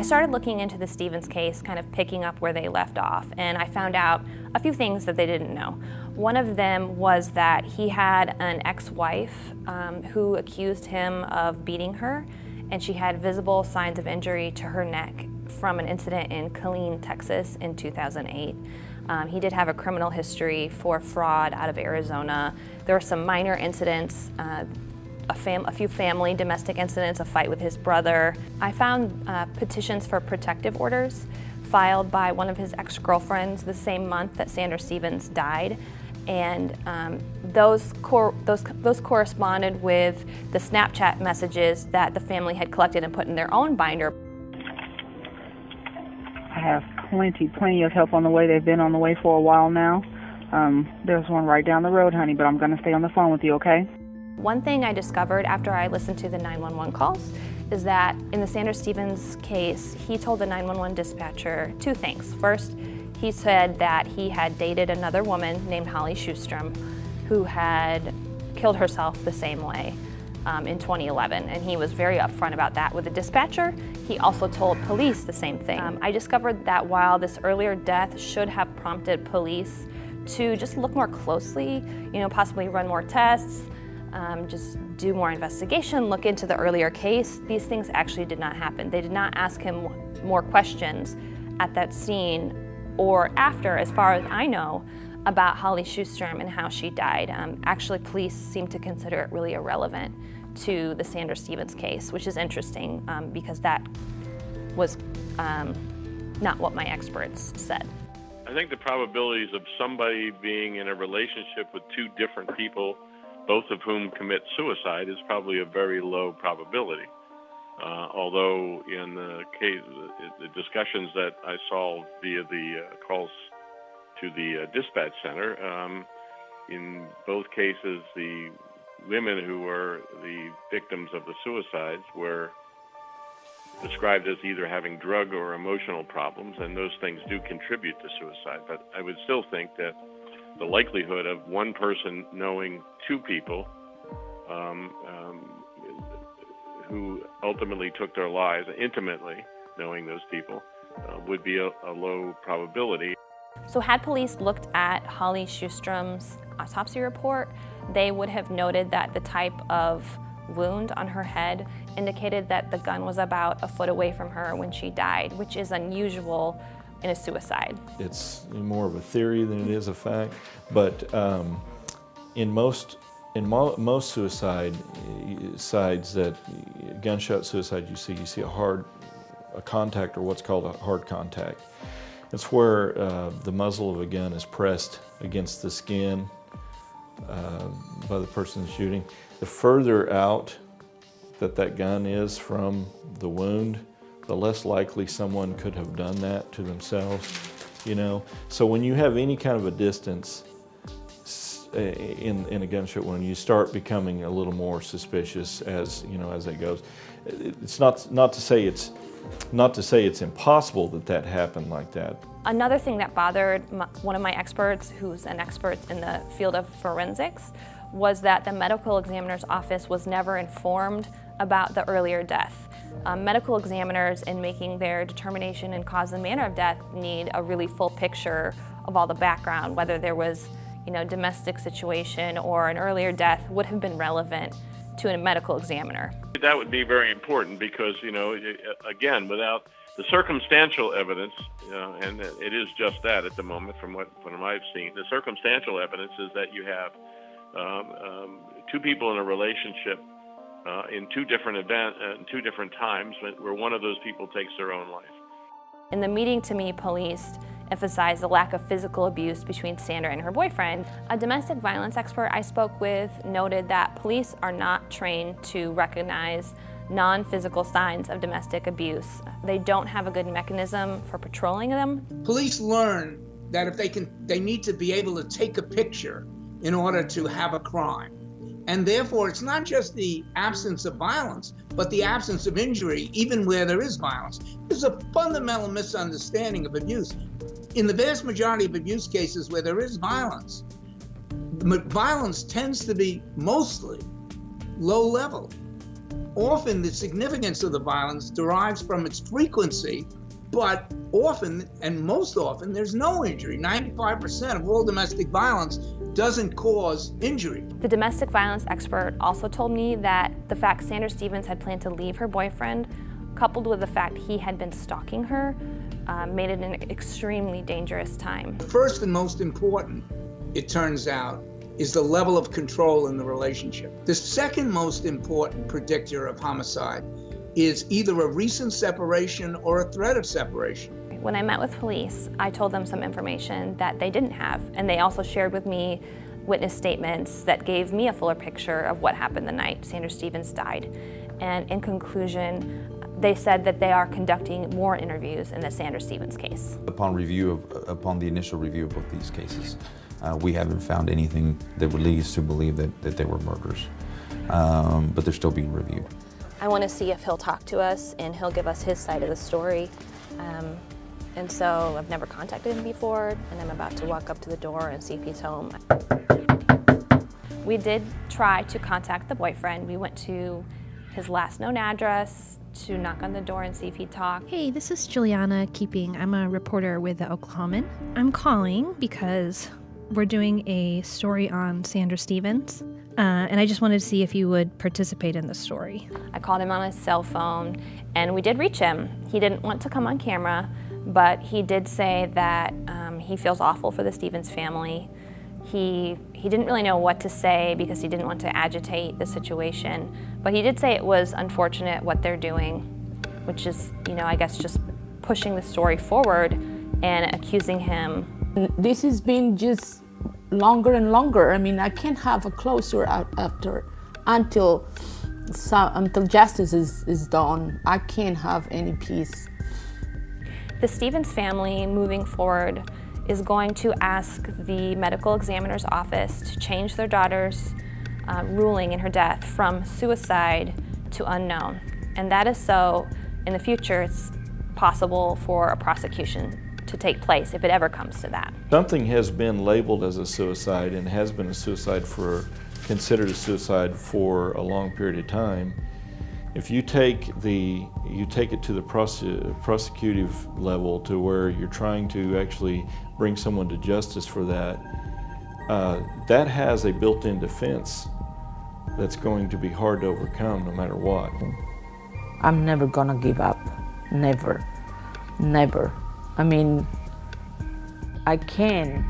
I started looking into the Stevens case, kind of picking up where they left off, and I found out a few things that they didn't know. One of them was that he had an ex-wife who accused him of beating her, and she had visible signs of injury to her neck from an incident in Killeen, Texas in 2008. He did have a criminal history for fraud out of Arizona. There were some minor incidents, a few family domestic incidents, a fight with his brother. I found petitions for protective orders filed by one of his ex-girlfriends the same month that Sandra Stevens died, and those corresponded with the Snapchat messages that the family had collected and put in their own binder. I have plenty of help on the way. They've been on the way for a while now. There's one right down the road, honey, but I'm going to stay on the phone with you, okay? One thing I discovered after I listened to the 911 calls is that in the Sandra Stevens case, he told the 911 dispatcher two things. First, he said that he had dated another woman named Holly Schustrom who had killed herself the same way in 2011, and he was very upfront about that with the dispatcher. He also told police the same thing. I discovered that while this earlier death should have prompted police to just look more closely, possibly run more tests, just do more investigation, look into the earlier case, these things actually did not happen. They did not ask him more questions at that scene or after, as far as I know, about Holly Schustrom and how she died. Actually, police seem to consider it really irrelevant to the Sandra Stevens case, which is interesting because that was not what my experts said. I think the probabilities of somebody being in a relationship with two different people, both of whom commit suicide, is probably a very low probability. Although in the case, the discussions that I saw via the calls to the dispatch center, in both cases, the women who were the victims of the suicides were described as either having drug or emotional problems, and those things do contribute to suicide. But I would still think that the likelihood of one person knowing two people who ultimately took their lives, intimately knowing those people, would be a low probability. So had police looked at Holly Schustrom's autopsy report, they would have noted that the type of wound on her head indicated that the gun was about a foot away from her when she died, which is unusual in a suicide. It's more of a theory than it is a fact, but in most suicides, that gunshot suicide, you see a contact, or what's called a hard contact. It's where the muzzle of a gun is pressed against the skin by the person shooting. The further out that gun is from the wound, the less likely someone could have done that to themselves, So when you have any kind of a distance in a gunshot wound, you start becoming a little more suspicious as it goes. It's not to say it's impossible that happened like that. Another thing that bothered one of my experts, who's an expert in the field of forensics, was that the medical examiner's office was never informed about the earlier death. Medical examiners, in making their determination in cause and manner of death, need a really full picture of all the background, whether there was domestic situation or an earlier death would have been relevant to a medical examiner. That would be very important because, again, without the circumstantial evidence, and it is just that at the moment from what I've seen, the circumstantial evidence is that you have two people in a relationship in two different events, in two different times, where one of those people takes their own life. In the meeting to me, police emphasized the lack of physical abuse between Sandra and her boyfriend. A domestic violence expert I spoke with noted that police are not trained to recognize non-physical signs of domestic abuse. They don't have a good mechanism for patrolling them. Police learn that if they need to be able to take a picture in order to have a crime. And therefore, it's not just the absence of violence, but the absence of injury, even where there is violence. There's a fundamental misunderstanding of abuse. In the vast majority of abuse cases where there is violence, violence tends to be mostly low level. often the significance of the violence derives from its frequency, but often, and most often, there's no injury. 95% of all domestic violence doesn't cause injury. The domestic violence expert also told me that the fact Sandra Stevens had planned to leave her boyfriend, coupled with the fact he had been stalking her, made it an extremely dangerous time. The first and most important, it turns out, is the level of control in the relationship. The second most important predictor of homicide is either a recent separation or a threat of separation. When I met with police, I told them some information that they didn't have, and they also shared with me witness statements that gave me a fuller picture of what happened the night Sandra Stevens died. And in conclusion, they said that they are conducting more interviews in the Sandra Stevens case. Upon the initial review of both these cases, we haven't found anything that would lead us to believe that they were murders, but they're still being reviewed. I want to see if he'll talk to us and he'll give us his side of the story. And so I've never contacted him before, and I'm about to walk up to the door and see if he's home. We did try to contact the boyfriend. We went to his last known address to knock on the door and see if he'd talk. Hey, this is Juliana Keeping. I'm a reporter with the Oklahoman. I'm calling because we're doing a story on Sandra Stevens, and I just wanted to see if you would participate in the story. I called him on his cell phone, and we did reach him. He didn't want to come on camera, but he did say that he feels awful for the Stevens family. He didn't really know what to say because he didn't want to agitate the situation, but he did say it was unfortunate what they're doing, which is, I guess just pushing the story forward and accusing him. This has been just longer and longer. I mean, I can't have a closure until justice is done. I can't have any peace. The Stevens family, moving forward, is going to ask the medical examiner's office to change their daughter's ruling in her death from suicide to unknown. And that is so in the future it's possible for a prosecution to take place if it ever comes to that. Something has been labeled as a suicide and has been considered a suicide for a long period of time. If you take it to the prosecutive level, to where you're trying to actually bring someone to justice for that, that has a built-in defense that's going to be hard to overcome no matter what. I'm never gonna give up. Never. Never. I mean, I can't.